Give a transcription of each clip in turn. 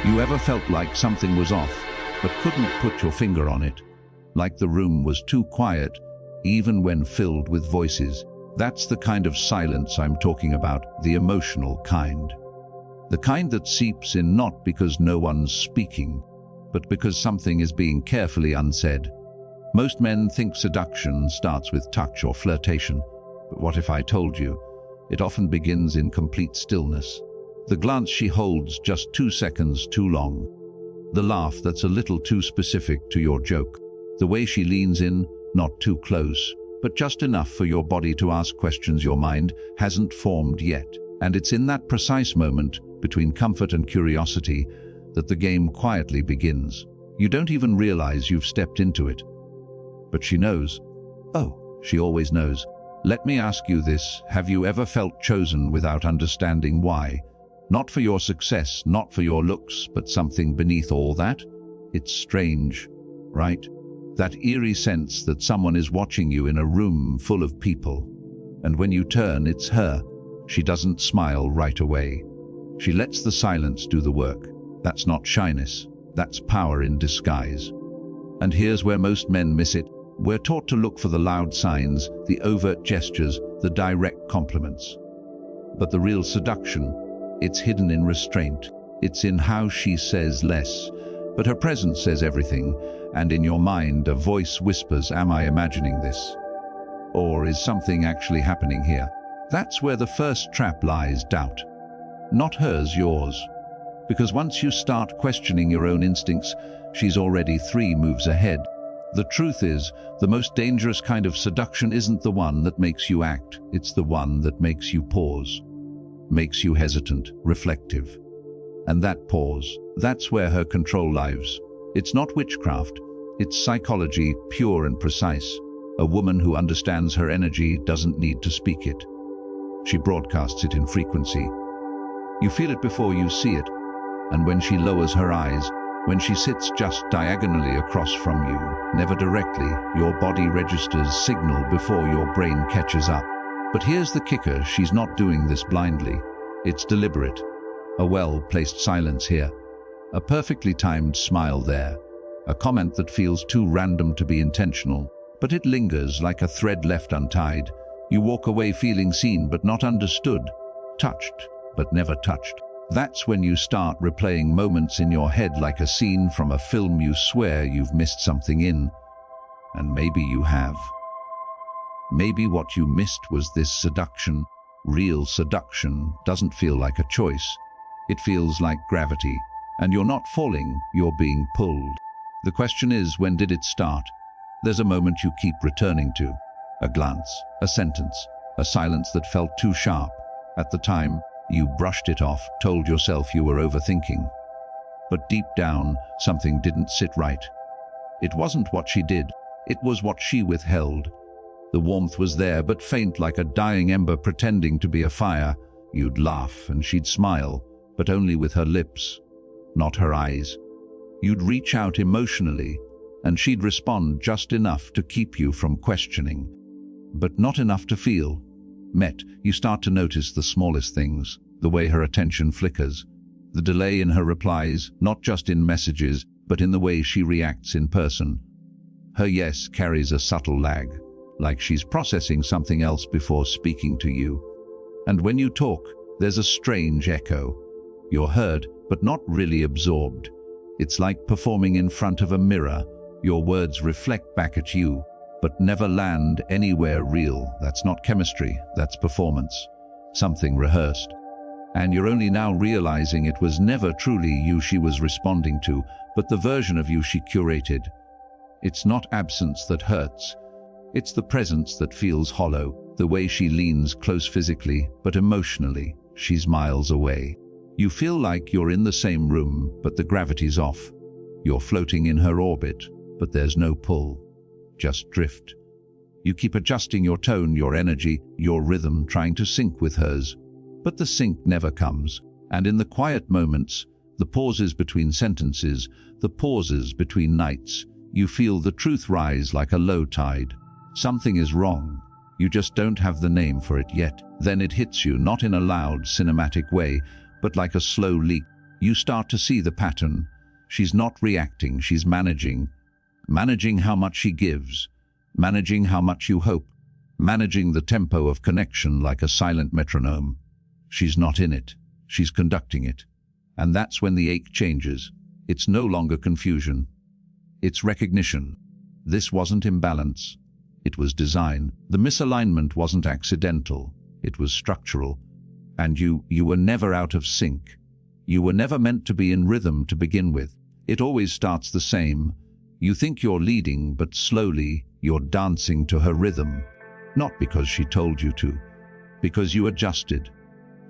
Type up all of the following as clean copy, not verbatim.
You ever felt like something was off, but couldn't put your finger on it? Like the room was too quiet, even when filled with voices? That's the kind of silence I'm talking about, the emotional kind. The kind that seeps in not because no one's speaking, but because something is being carefully unsaid. Most men think seduction starts with touch or flirtation, but what if I told you? It often begins in complete stillness. The glance she holds just 2 seconds too long. The laugh that's a little too specific to your joke. The way she leans in, not too close, but just enough for your body to ask questions your mind hasn't formed yet. And it's in that precise moment, between comfort and curiosity, that the game quietly begins. You don't even realize you've stepped into it. But she knows. Oh, she always knows. Let me ask you this: have you ever felt chosen without understanding why? Not for your success, not for your looks, but something beneath all that? It's strange, right? That eerie sense that someone is watching you in a room full of people. And when you turn, it's her. She doesn't smile right away. She lets the silence do the work. That's not shyness. That's power in disguise. And here's where most men miss it. We're taught to look for the loud signs, the overt gestures, the direct compliments. But the real seduction, it's hidden in restraint. It's in how she says less, but her presence says everything, and in your mind a voice whispers, am I imagining this? Or is something actually happening here? That's where the first trap lies: doubt. Not hers, yours. Because once you start questioning your own instincts, she's already 3 moves ahead. The truth is, the most dangerous kind of seduction isn't the one that makes you act, it's the one that makes you pause. Makes you hesitant, reflective. And that pause, that's where her control lies. It's not witchcraft, it's psychology, pure and precise. A woman who understands her energy doesn't need to speak it. She broadcasts it in frequency. You feel it before you see it, and when she lowers her eyes, when she sits just diagonally across from you, never directly, your body registers signal before your brain catches up. But here's the kicker: she's not doing this blindly. It's deliberate. A well-placed silence here. A perfectly timed smile there. A comment that feels too random to be intentional, but it lingers like a thread left untied. You walk away feeling seen but not understood, touched but never touched. That's when you start replaying moments in your head like a scene from a film you swear you've missed something in. And maybe you have. Maybe what you missed was this seduction. Real seduction doesn't feel like a choice. It feels like gravity. And you're not falling, you're being pulled. The question is, when did it start? There's a moment you keep returning to. A glance, a sentence, a silence that felt too sharp. At the time, you brushed it off, told yourself you were overthinking. But deep down, something didn't sit right. It wasn't what she did, it was what she withheld. The warmth was there, but faint, like a dying ember pretending to be a fire. You'd laugh and she'd smile, but only with her lips, not her eyes. You'd reach out emotionally, and she'd respond just enough to keep you from questioning, but not enough to feel. Met, you start to notice the smallest things, the way her attention flickers, the delay in her replies, not just in messages, but in the way she reacts in person. Her yes carries a subtle lag, like she's processing something else before speaking to you. And when you talk, there's a strange echo. You're heard, but not really absorbed. It's like performing in front of a mirror. Your words reflect back at you, but never land anywhere real. That's not chemistry, that's performance. Something rehearsed. And you're only now realizing it was never truly you she was responding to, but the version of you she curated. It's not absence that hurts. It's the presence that feels hollow, the way she leans close physically, but emotionally, she's miles away. You feel like you're in the same room, but the gravity's off. You're floating in her orbit, but there's no pull. Just drift. You keep adjusting your tone, your energy, your rhythm, trying to sync with hers. But the sync never comes. And in the quiet moments, the pauses between sentences, the pauses between nights, you feel the truth rise like a low tide. Something is wrong. You just don't have the name for it yet. Then it hits you, not in a loud, cinematic way, but like a slow leak. You start to see the pattern. She's not reacting, she's managing. Managing how much she gives, managing how much you hope, managing the tempo of connection like a silent metronome. She's not in it, she's conducting it. And that's when the ache changes. It's no longer confusion. It's recognition. This wasn't imbalance. It was design. The misalignment wasn't accidental. It was structural. And you were never out of sync. You were never meant to be in rhythm to begin with. It always starts the same. You think you're leading, but slowly you're dancing to her rhythm. Not because she told you to, because you adjusted.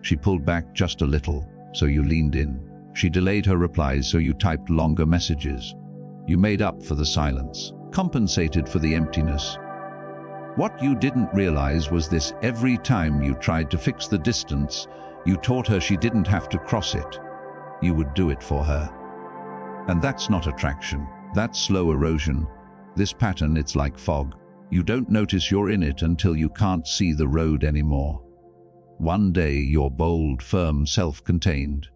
She pulled back just a little, so you leaned in. She delayed her replies, so you typed longer messages. You made up for the silence, compensated for the emptiness. What you didn't realize was this: every time you tried to fix the distance, you taught her she didn't have to cross it. You would do it for her. And that's not attraction, that's slow erosion. This pattern, it's like fog. You don't notice you're in it until you can't see the road anymore. One day you're bold, firm, self-contained.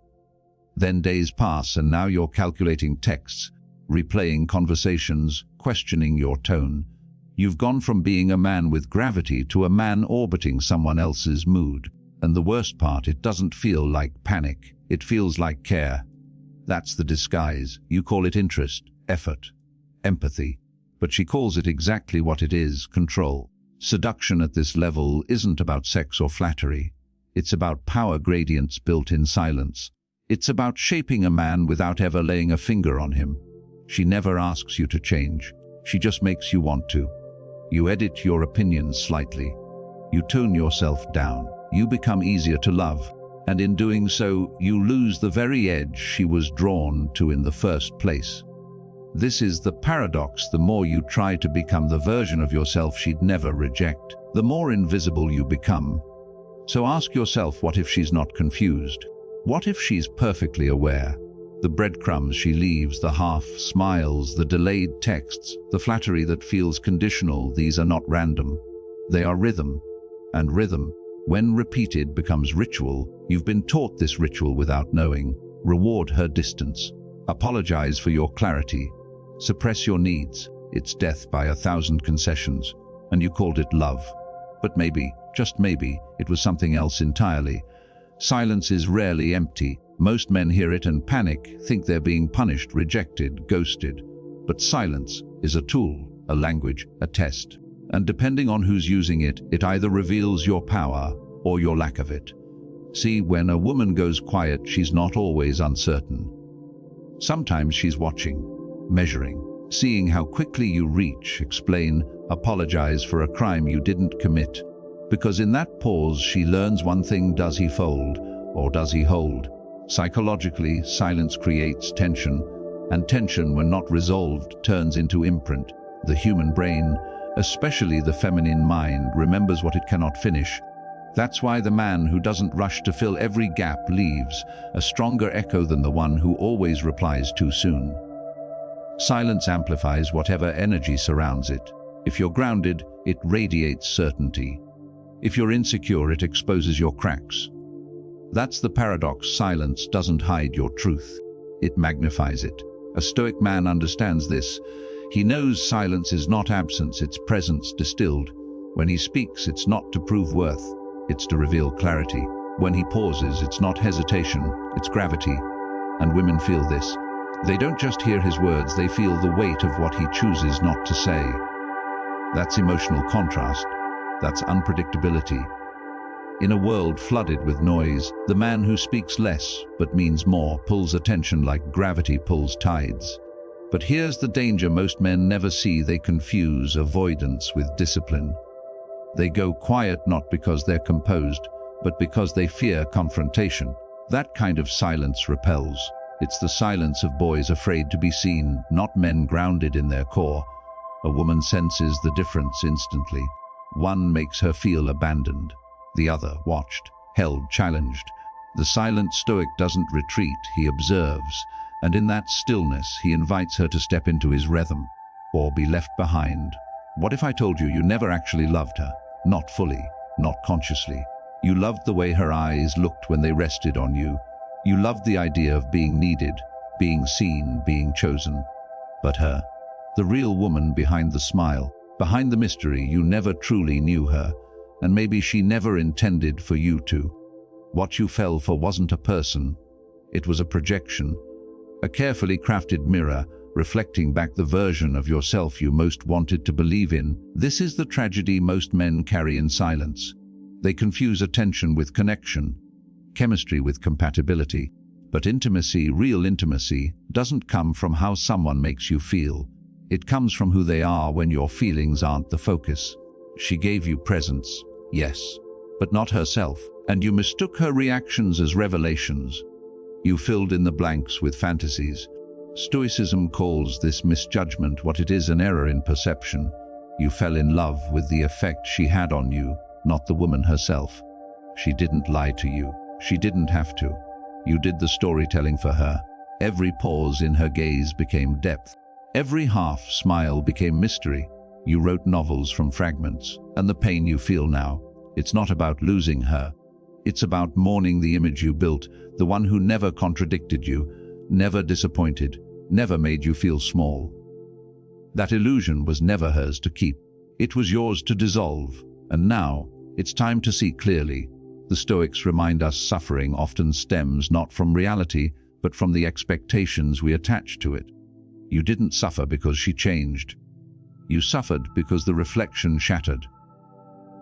Then days pass and now you're calculating texts, replaying conversations, questioning your tone. You've gone from being a man with gravity to a man orbiting someone else's mood. And the worst part, it doesn't feel like panic. It feels like care. That's the disguise. You call it interest, effort, empathy. But she calls it exactly what it is: control. Seduction at this level isn't about sex or flattery. It's about power gradients built in silence. It's about shaping a man without ever laying a finger on him. She never asks you to change. She just makes you want to. You edit your opinions slightly. You tone yourself down. You become easier to love. And in doing so, you lose the very edge she was drawn to in the first place. This is the paradox. The more you try to become the version of yourself she'd never reject, the more invisible you become. So ask yourself, what if she's not confused? What if she's perfectly aware? The breadcrumbs she leaves, the half smiles, the delayed texts, the flattery that feels conditional, these are not random. They are rhythm. And rhythm, when repeated, becomes ritual. You've been taught this ritual without knowing. Reward her distance. Apologize for your clarity. Suppress your needs. It's death by 1,000 concessions. And you called it love. But maybe, just maybe, it was something else entirely. Silence is rarely empty. Most men hear it and panic, think they're being punished, rejected, ghosted. But silence is a tool, a language, a test. And depending on who's using it, it either reveals your power or your lack of it. See, when a woman goes quiet, she's not always uncertain. Sometimes she's watching, measuring, seeing how quickly you reach, explain, apologize for a crime you didn't commit. Because in that pause, she learns one thing: does he fold or does he hold? Psychologically, silence creates tension, and tension, when not resolved, turns into imprint. The human brain, especially the feminine mind, remembers what it cannot finish. That's why the man who doesn't rush to fill every gap leaves a stronger echo than the one who always replies too soon. Silence amplifies whatever energy surrounds it. If you're grounded, it radiates certainty. If you're insecure, it exposes your cracks. That's the paradox. Silence doesn't hide your truth. It magnifies it. A Stoic man understands this. He knows silence is not absence, it's presence distilled. When he speaks, it's not to prove worth, it's to reveal clarity. When he pauses, it's not hesitation, it's gravity. And women feel this. They don't just hear his words, they feel the weight of what he chooses not to say. That's emotional contrast. That's unpredictability. In a world flooded with noise, the man who speaks less but means more pulls attention like gravity pulls tides. But here's the danger most men never see. They confuse avoidance with discipline. They go quiet not because they're composed, but because they fear confrontation. That kind of silence repels. It's the silence of boys afraid to be seen, not men grounded in their core. A woman senses the difference instantly. One makes her feel abandoned. The other watched, held, challenged. The silent Stoic doesn't retreat, he observes. And in that stillness, he invites her to step into his rhythm, or be left behind. What if I told you you never actually loved her? Not fully, not consciously. You loved the way her eyes looked when they rested on you. You loved the idea of being needed, being seen, being chosen. But her, the real woman behind the smile, behind the mystery, you never truly knew her, and maybe she never intended for you to. What you fell for wasn't a person. It was a projection, a carefully crafted mirror, reflecting back the version of yourself you most wanted to believe in. This is the tragedy most men carry in silence. They confuse attention with connection, chemistry with compatibility. But intimacy, real intimacy, doesn't come from how someone makes you feel. It comes from who they are when your feelings aren't the focus. She gave you presence, yes, but not herself, and you mistook her reactions as revelations. You filled in the blanks with fantasies. Stoicism calls this misjudgment what it is: an error in perception. You fell in love with the effect she had on you, not the woman herself. She didn't lie to you. She didn't have to. You did the storytelling for her. Every pause in her gaze became depth. Every half-smile became mystery. You wrote novels from fragments, and the pain you feel now, it's not about losing her. It's about mourning the image you built, the one who never contradicted you, never disappointed, never made you feel small. That illusion was never hers to keep. It was yours to dissolve, and now it's time to see clearly. The Stoics remind us suffering often stems not from reality, but from the expectations we attach to it. You didn't suffer because she changed. You suffered because the reflection shattered,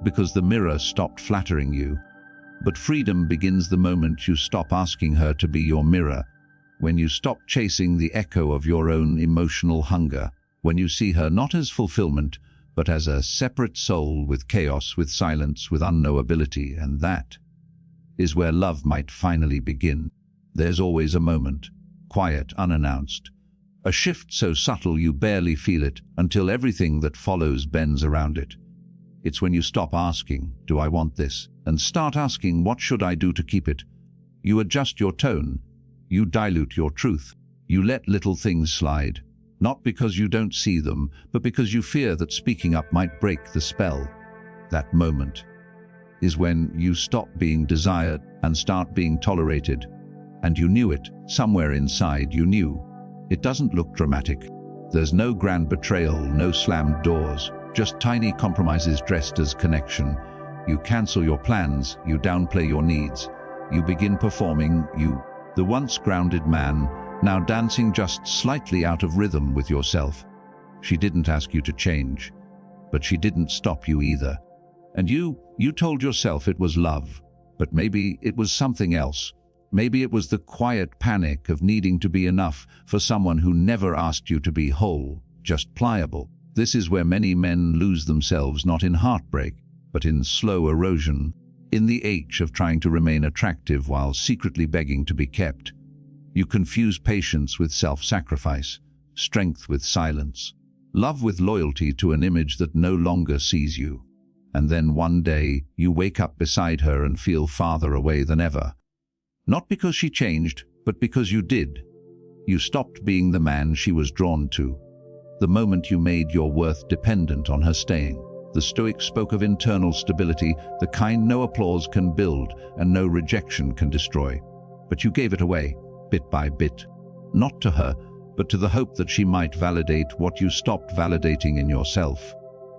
because the mirror stopped flattering you. But freedom begins the moment you stop asking her to be your mirror, when you stop chasing the echo of your own emotional hunger, when you see her not as fulfillment, but as a separate soul with chaos, with silence, with unknowability. And that is where love might finally begin. There's always a moment, quiet, unannounced, a shift so subtle you barely feel it until everything that follows bends around it. It's when you stop asking, "Do I want this?" and start asking, "What should I do to keep it?" You adjust your tone. You dilute your truth. You let little things slide, not because you don't see them, but because you fear that speaking up might break the spell. That moment is when you stop being desired and start being tolerated. And you knew it. Somewhere inside you knew. It doesn't look dramatic. There's no grand betrayal, no slammed doors, just tiny compromises dressed as connection. You cancel your plans, you downplay your needs. You begin performing, you, the once grounded man, now dancing just slightly out of rhythm with yourself. She didn't ask you to change, but she didn't stop you either. And you told yourself it was love, but maybe it was something else. Maybe it was the quiet panic of needing to be enough for someone who never asked you to be whole, just pliable. This is where many men lose themselves, not in heartbreak, but in slow erosion, in the ache of trying to remain attractive while secretly begging to be kept. You confuse patience with self-sacrifice, strength with silence, love with loyalty to an image that no longer sees you. And then one day, you wake up beside her and feel farther away than ever. Not because she changed, but because you did. You stopped being the man she was drawn to. The moment you made your worth dependent on her staying. The Stoics spoke of internal stability, the kind no applause can build and no rejection can destroy. But you gave it away, bit by bit. Not to her, but to the hope that she might validate what you stopped validating in yourself.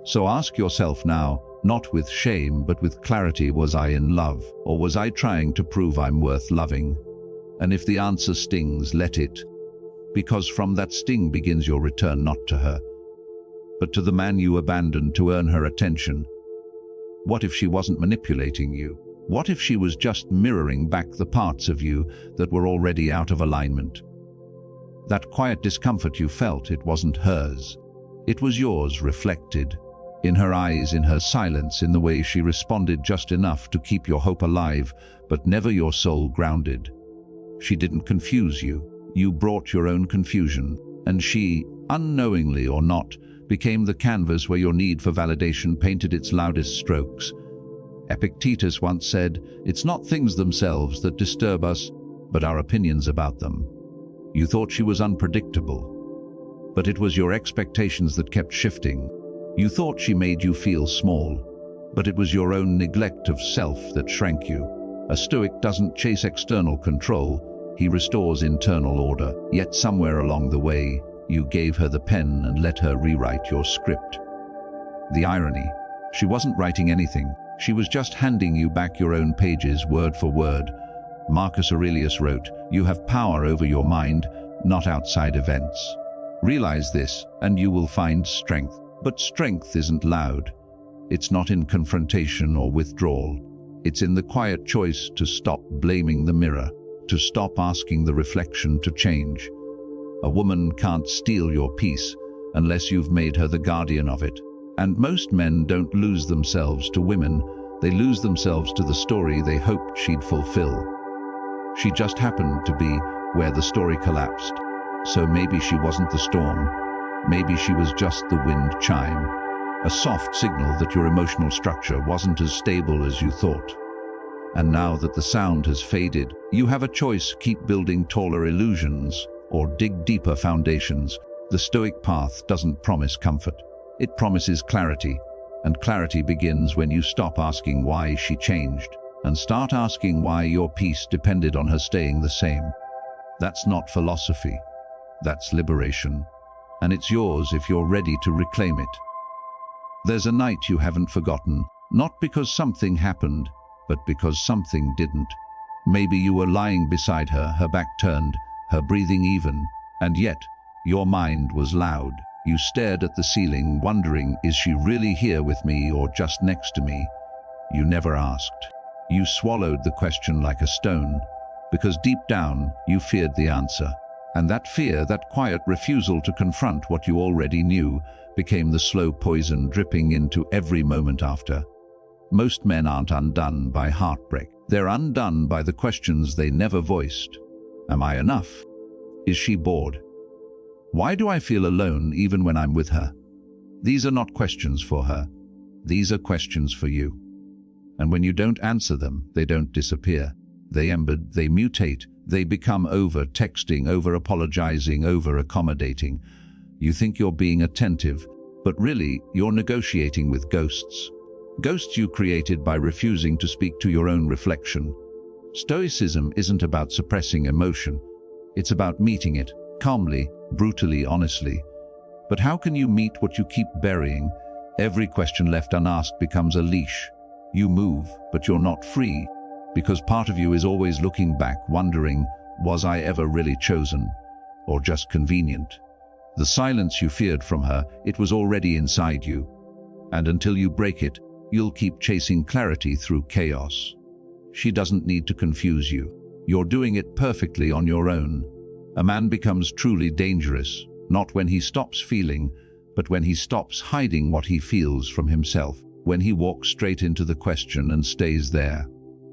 So ask yourself now, not with shame, but with clarity, was I in love, or was I trying to prove I'm worth loving? And if the answer stings, let it. Because from that sting begins your return, not to her, but to the man you abandoned to earn her attention. What if she wasn't manipulating you? What if she was just mirroring back the parts of you that were already out of alignment? That quiet discomfort you felt, it wasn't hers. It was yours, reflected. In her eyes, in her silence, in the way she responded just enough to keep your hope alive, but never your soul grounded. She didn't confuse you. You brought your own confusion, and she, unknowingly or not, became the canvas where your need for validation painted its loudest strokes. Epictetus once said, "It's not things themselves that disturb us, but our opinions about them." You thought she was unpredictable, but it was your expectations that kept shifting. You thought she made you feel small, but it was your own neglect of self that shrank you. A Stoic doesn't chase external control, He restores internal order, yet somewhere along the way, you gave her the pen and let her rewrite your script. The irony. She wasn't writing anything. She was just handing you back your own pages, word for word. Marcus Aurelius wrote, "You have power over your mind, not outside events." Realize this, and you will find strength. But strength isn't loud. It's not in confrontation or withdrawal. It's in the quiet choice to stop blaming the mirror, to stop asking the reflection to change. A woman can't steal your peace unless you've made her the guardian of it. And most men don't lose themselves to women, they lose themselves to the story they hoped she'd fulfill. She just happened to be where the story collapsed. So maybe she wasn't the storm. Maybe she was just the wind chime, a soft signal that your emotional structure wasn't as stable as you thought. And now that the sound has faded, you have a choice: keep building taller illusions or dig deeper foundations. The Stoic path doesn't promise comfort. It promises clarity, and clarity begins when you stop asking why she changed and start asking why your peace depended on her staying the same. That's not philosophy. That's liberation. And it's yours if you're ready to reclaim it. There's a night you haven't forgotten, not because something happened, but because something didn't. Maybe you were lying beside her, her back turned, her breathing even, and yet your mind was loud. You stared at the ceiling, wondering, is she really here with me or just next to me? You never asked. You swallowed the question like a stone, because deep down you feared the answer. And that fear, that quiet refusal to confront what you already knew, became the slow poison dripping into every moment after. Most men aren't undone by heartbreak. They're undone by the questions they never voiced. Am I enough? Is she bored? Why do I feel alone even when I'm with her? These are not questions for her. These are questions for you. And when you don't answer them, they don't disappear. They embed, they mutate, they become over-texting, over-apologizing, over-accommodating. You think you're being attentive, but really you're negotiating with ghosts. Ghosts you created by refusing to speak to your own reflection. Stoicism isn't about suppressing emotion. It's about meeting it, calmly, brutally, honestly. But how can you meet what you keep burying? Every question left unasked becomes a leash. You move, but you're not free, because part of you is always looking back, wondering, was I ever really chosen, or just convenient? The silence you feared from her, it was already inside you. And until you break it, you'll keep chasing clarity through chaos. She doesn't need to confuse you. You're doing it perfectly on your own. A man becomes truly dangerous, not when he stops feeling, but when he stops hiding what he feels from himself, when he walks straight into the question and stays there.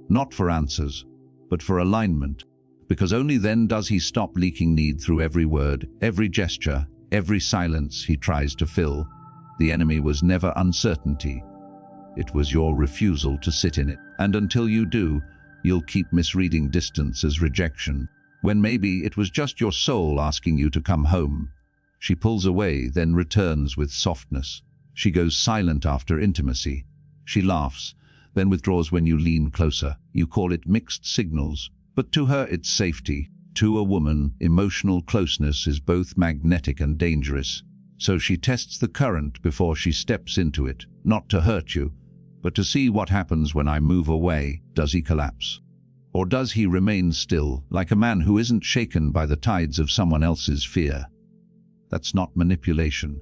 Not for answers, but for alignment, because only then does he stop leaking need through every word, every gesture, every silence he tries to fill. The enemy was never uncertainty. It was your refusal to sit in it. And until you do, you'll keep misreading distance as rejection, when maybe it was just your soul asking you to come home. She pulls away, then returns with softness. She goes silent after intimacy. She laughs, then withdraws when you lean closer. You call it mixed signals, but to her it's safety. To a woman, emotional closeness is both magnetic and dangerous. So she tests the current before she steps into it, not to hurt you, but to see what happens when I move away. Does he collapse? Or does he remain still, like a man who isn't shaken by the tides of someone else's fear? That's not manipulation.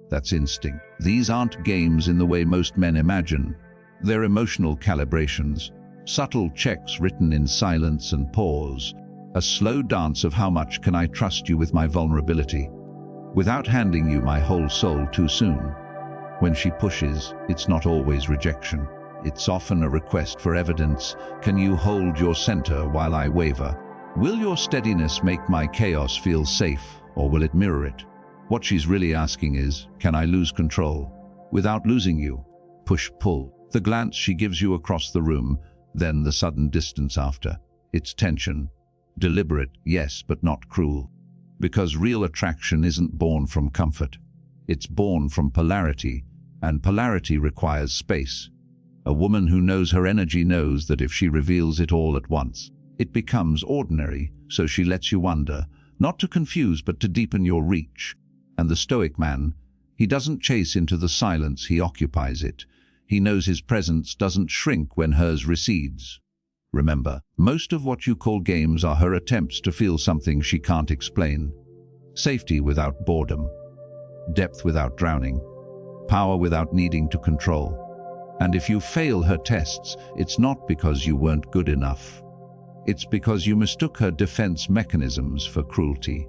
That's instinct. These aren't games in the way most men imagine. They're emotional calibrations, subtle checks written in silence and pause, a slow dance of how much can I trust you with my vulnerability, without handing you my whole soul too soon. When she pushes, it's not always rejection. It's often a request for evidence. Can you hold your center while I waver? Will your steadiness make my chaos feel safe, or will it mirror it? What she's really asking is, can I lose control without losing you? Push-pull. The glance she gives you across the room, then the sudden distance after. It's tension. Deliberate, yes, but not cruel. Because real attraction isn't born from comfort. It's born from polarity, and polarity requires space. A woman who knows her energy knows that if she reveals it all at once, it becomes ordinary, so she lets you wonder, not to confuse but to deepen your reach. And the Stoic man, he doesn't chase into the silence, he occupies it. He knows his presence doesn't shrink when hers recedes. Remember, most of what you call games are her attempts to feel something she can't explain. Safety without boredom, depth without drowning, power without needing to control. And if you fail her tests, it's not because you weren't good enough. It's because you mistook her defense mechanisms for cruelty.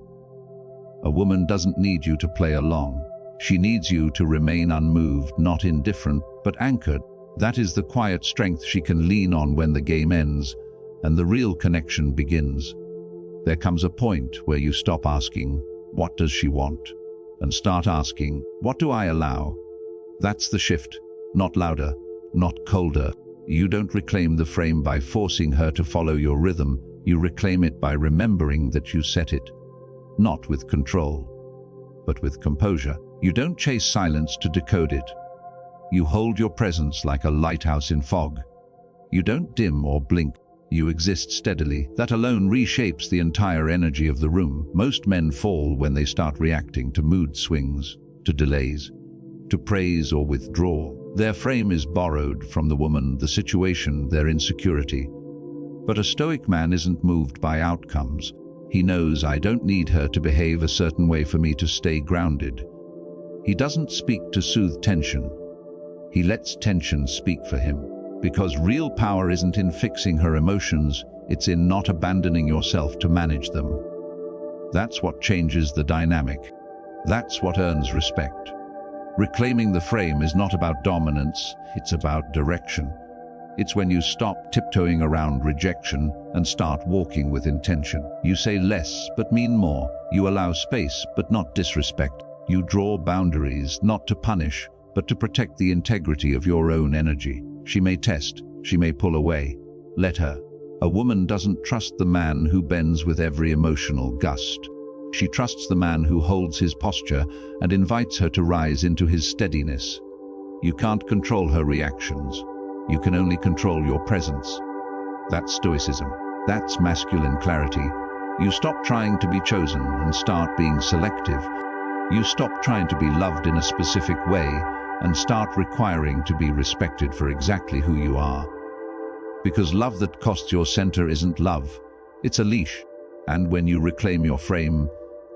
A woman doesn't need you to play along. She needs you to remain unmoved, not indifferent, but anchored. That is the quiet strength she can lean on when the game ends and the real connection begins. There comes a point where you stop asking, "What does she want?" and start asking, "What do I allow?" That's the shift. Not louder, not colder. You don't reclaim the frame by forcing her to follow your rhythm. You reclaim it by remembering that you set it. Not with control, but with composure. You don't chase silence to decode it. You hold your presence like a lighthouse in fog. You don't dim or blink. You exist steadily. That alone reshapes the entire energy of the room. Most men fall when they start reacting to mood swings, to delays, to praise or withdrawal. Their frame is borrowed from the woman, the situation, their insecurity. But a Stoic man isn't moved by outcomes. He knows, I don't need her to behave a certain way for me to stay grounded. He doesn't speak to soothe tension. He lets tension speak for him. Because real power isn't in fixing her emotions, it's in not abandoning yourself to manage them. That's what changes the dynamic. That's what earns respect. Reclaiming the frame is not about dominance, it's about direction. It's when you stop tiptoeing around rejection and start walking with intention. You say less but mean more. You allow space but not disrespect. You draw boundaries not to punish but to protect the integrity of your own energy. She may test, she may pull away. Let her. A woman doesn't trust the man who bends with every emotional gust. She trusts the man who holds his posture and invites her to rise into his steadiness. You can't control her reactions. You can only control your presence. That's Stoicism. That's masculine clarity. You stop trying to be chosen and start being selective. You stop trying to be loved in a specific way and start requiring to be respected for exactly who you are. Because love that costs your center isn't love, it's a leash. And when you reclaim your frame,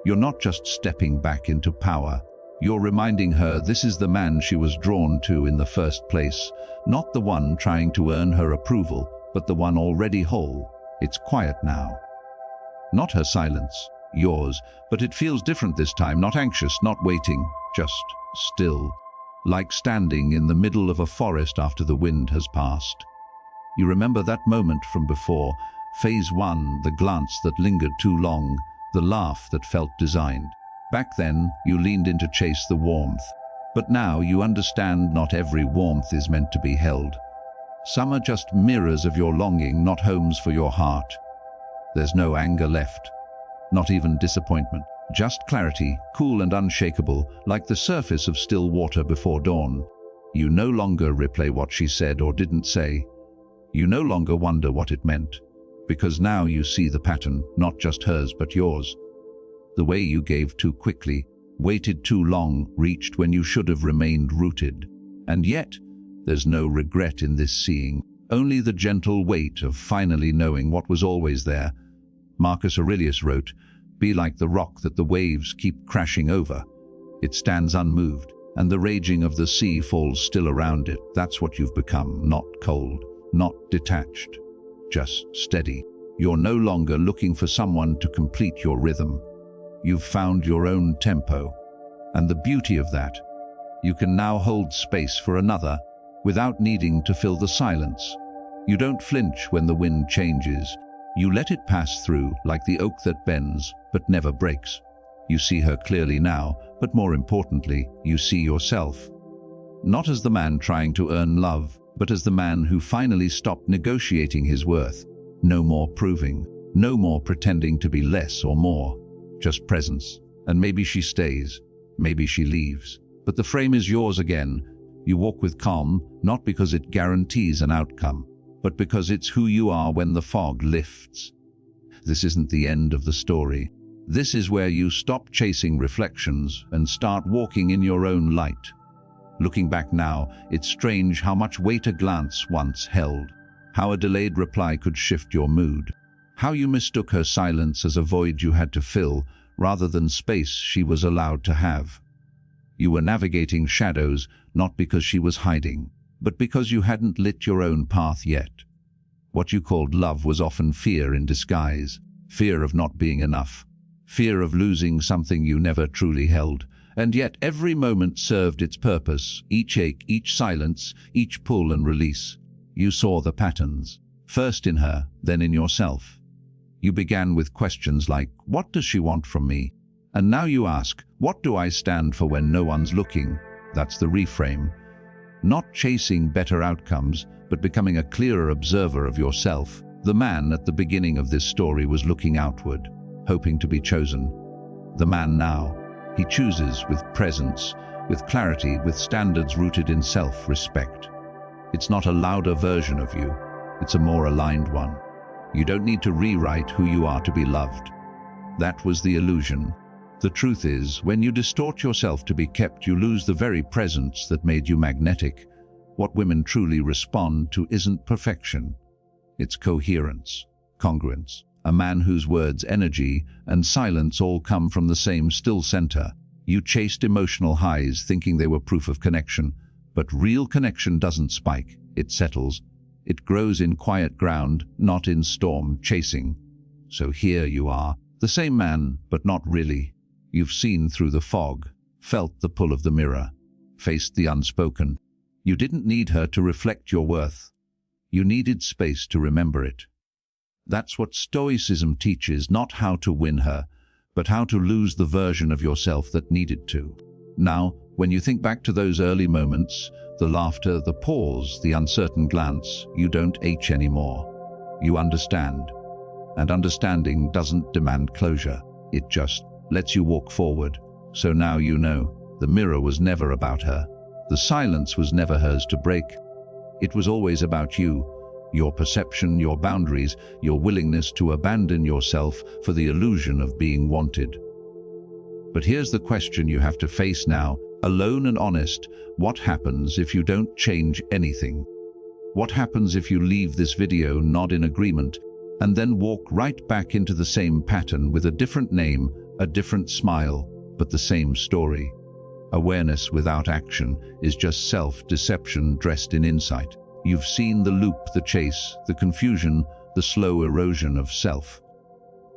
you're not just stepping back into power. You're reminding her this is the man she was drawn to in the first place, not the one trying to earn her approval, but the one already whole. It's quiet now. Not her silence, yours, but it feels different this time, not anxious, not waiting, just still. Like standing in the middle of a forest after the wind has passed. You remember that moment from before, phase one, the glance that lingered too long, the laugh that felt designed. Back then, you leaned in to chase the warmth. But now you understand not every warmth is meant to be held. Some are just mirrors of your longing, not homes for your heart. There's no anger left, not even disappointment. Just clarity, cool and unshakable, like the surface of still water before dawn. You no longer replay what she said or didn't say. You no longer wonder what it meant, because now you see the pattern, not just hers but yours. The way you gave too quickly, waited too long, reached when you should have remained rooted. And yet, there's no regret in this seeing, only the gentle weight of finally knowing what was always there. Marcus Aurelius wrote, "Be like the rock that the waves keep crashing over. It stands unmoved, and the raging of the sea falls still around it." That's what you've become, not cold, not detached, just steady. You're no longer looking for someone to complete your rhythm. You've found your own tempo. And the beauty of that, you can now hold space for another without needing to fill the silence. You don't flinch when the wind changes. You let it pass through like the oak that bends but never breaks. You see her clearly now, but more importantly, you see yourself. Not as the man trying to earn love, but as the man who finally stopped negotiating his worth. No more proving, no more pretending to be less or more, just presence. And maybe she stays, maybe she leaves. But the frame is yours again. You walk with calm, not because it guarantees an outcome, but because it's who you are when the fog lifts. this isn't the end of the story. This is where you stop chasing reflections and start walking in your own light. Looking back now, it's strange how much weight a glance once held, how a delayed reply could shift your mood, how you mistook her silence as a void you had to fill rather than space she was allowed to have. You were navigating shadows not because she was hiding, but because you hadn't lit your own path yet. What you called love was often fear in disguise, fear of not being enough, fear of losing something you never truly held. And yet every moment served its purpose, each ache, each silence, each pull and release. You saw the patterns, first in her, then in yourself. You began with questions like, what does she want from me? And now you ask, what do I stand for when no one's looking? That's the reframe. Not chasing better outcomes, but becoming a clearer observer of yourself. The man at the beginning of this story was looking outward, hoping to be chosen. The man now, he chooses with presence, with clarity, with standards rooted in self-respect. It's not a louder version of you, it's a more aligned one. You don't need to rewrite who you are to be loved. That was the illusion. The truth is, when you distort yourself to be kept, you lose the very presence that made you magnetic. What women truly respond to isn't perfection. It's coherence, congruence. A man whose words, energy, and silence all come from the same still center. You chased emotional highs thinking they were proof of connection, but real connection doesn't spike, it settles. It grows in quiet ground, not in storm chasing. So here you are, the same man, but not really. You've seen through the fog, felt the pull of the mirror, faced the unspoken. You didn't need her to reflect your worth. You needed space to remember it. That's what Stoicism teaches, not how to win her, but how to lose the version of yourself that needed to. Now, when you think back to those early moments, the laughter, the pause, the uncertain glance, you don't H anymore. You understand. And understanding doesn't demand closure. It just lets you walk forward. So now you know, the mirror was never about her. The silence was never hers to break. It was always about you. Your perception, your boundaries, your willingness to abandon yourself for the illusion of being wanted. But here's the question you have to face now, alone and honest. What happens if you don't change anything? What happens if you leave this video not in agreement, and then walk right back into the same pattern with a different name, a different smile, but the same story? Awareness without action is just self-deception dressed in insight. You've seen the loop, the chase, the confusion, the slow erosion of self.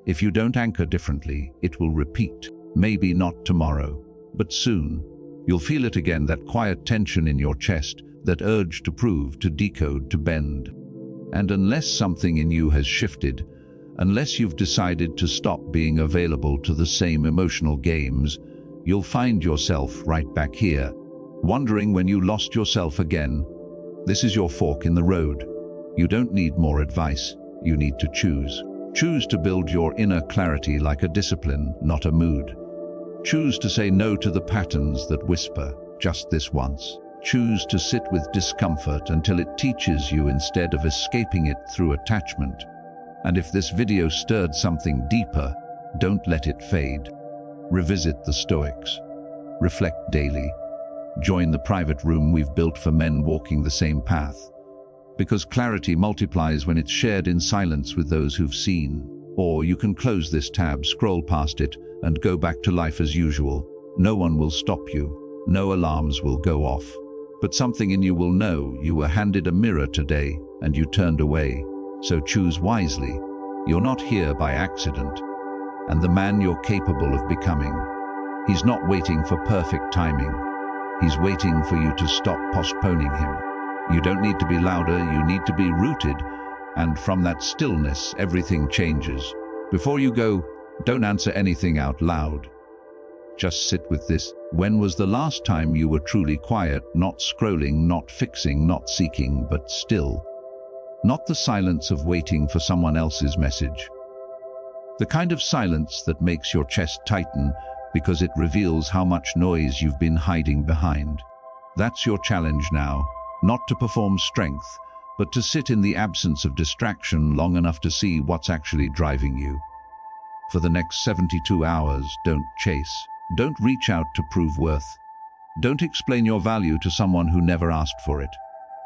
If you don't anchor differently, it will repeat. Maybe not tomorrow, but soon. You'll feel it again, that quiet tension in your chest, that urge to prove, to decode, to bend. And unless something in you has shifted, unless you've decided to stop being available to the same emotional games, you'll find yourself right back here, wondering when you lost yourself again. This is your fork in the road. You don't need more advice. You need to choose. Choose to build your inner clarity like a discipline, not a mood. Choose to say no to the patterns that whisper, just this once. Choose to sit with discomfort until it teaches you instead of escaping it through attachment. And if this video stirred something deeper, don't let it fade. Revisit the Stoics. Reflect daily. Join the private room we've built for men walking the same path. Because clarity multiplies when it's shared in silence with those who've seen. Or you can close this tab, scroll past it, and go back to life as usual. No one will stop you. No alarms will go off. But something in you will know you were handed a mirror today and you turned away. So choose wisely. You're not here by accident. And the man you're capable of becoming, he's not waiting for perfect timing. He's waiting for you to stop postponing him. You don't need to be louder, you need to be rooted. And from that stillness, everything changes. Before you go, don't answer anything out loud. Just sit with this. When was the last time you were truly quiet, not scrolling, not fixing, not seeking, but still? Not the silence of waiting for someone else's message. The kind of silence that makes your chest tighten because it reveals how much noise you've been hiding behind. That's your challenge now, not to perform strength, but to sit in the absence of distraction long enough to see what's actually driving you. For the next 72 hours, don't chase. Don't reach out to prove worth. Don't explain your value to someone who never asked for it.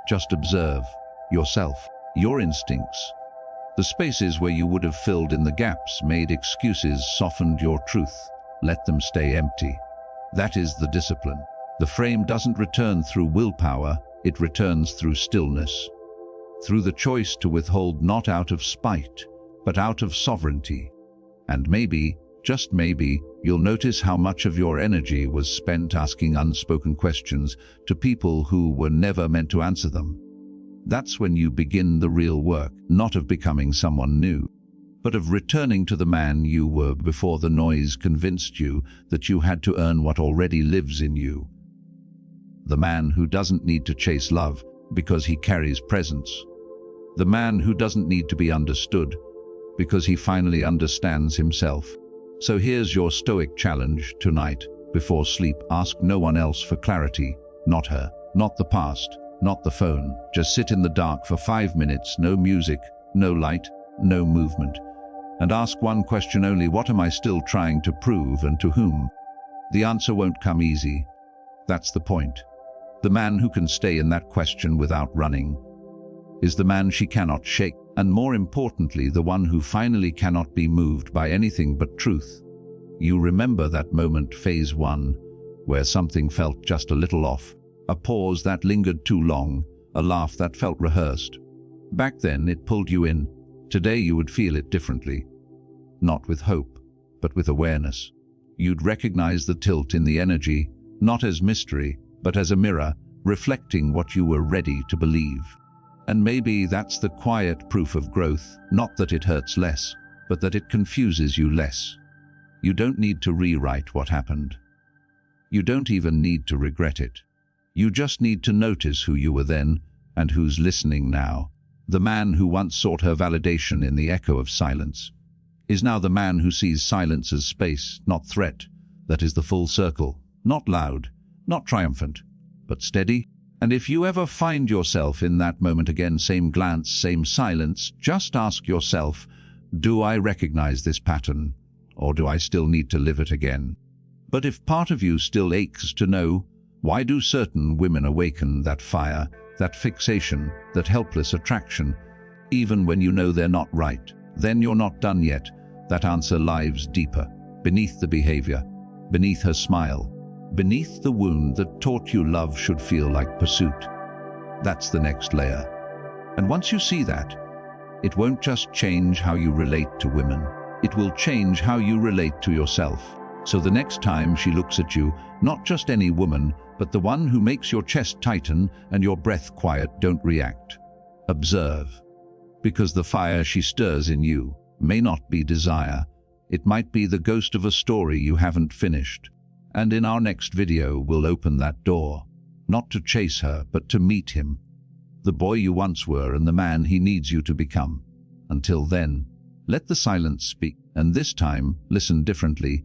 Just observe yourself, your instincts. The spaces where you would have filled in the gaps, made excuses, softened your truth. Let them stay empty. That is the discipline. The frame doesn't return through willpower, it returns through stillness. Through the choice to withhold not out of spite, but out of sovereignty. And maybe, just maybe, you'll notice how much of your energy was spent asking unspoken questions to people who were never meant to answer them. That's when you begin the real work, not of becoming someone new, but of returning to the man you were before the noise convinced you that you had to earn what already lives in you. The man who doesn't need to chase love because he carries presence. The man who doesn't need to be understood because he finally understands himself. So here's your Stoic challenge tonight. Before sleep, ask no one else for clarity. Not her, not the past, not the phone. Just sit in the dark for 5 minutes, no music, no light, no movement. And ask one question only: what am I still trying to prove, and to whom? The answer won't come easy. That's the point. The man who can stay in that question without running is the man she cannot shake, and more importantly, the one who finally cannot be moved by anything but truth. You remember that moment, phase 1, where something felt just a little off, a pause that lingered too long, a laugh that felt rehearsed. Back then, it pulled you in. Today, you would feel it differently. Not with hope, but with awareness. You'd recognize the tilt in the energy, not as mystery, but as a mirror, reflecting what you were ready to believe. And maybe that's the quiet proof of growth, not that it hurts less, but that it confuses you less. You don't need to rewrite what happened. You don't even need to regret it. You just need to notice who you were then and who's listening now. The man who once sought her validation in the echo of silence is now the man who sees silence as space, not threat. That is the full circle, not loud, not triumphant, but steady. And if you ever find yourself in that moment again, same glance, same silence, just ask yourself, do I recognize this pattern, or do I still need to live it again? But if part of you still aches to know, why do certain women awaken that fire, that fixation, that helpless attraction, even when you know they're not right? Then you're not done yet. That answer lies deeper, beneath the behavior, beneath her smile, beneath the wound that taught you love should feel like pursuit. That's the next layer. And once you see that, it won't just change how you relate to women. It will change how you relate to yourself. So the next time she looks at you, not just any woman, but the one who makes your chest tighten and your breath quiet, don't react. Observe. Because the fire she stirs in you may not be desire. It might be the ghost of a story you haven't finished. And in our next video, we'll open that door, not to chase her, but to meet him, the boy you once were and the man he needs you to become. Until then, let the silence speak, and this time, listen differently.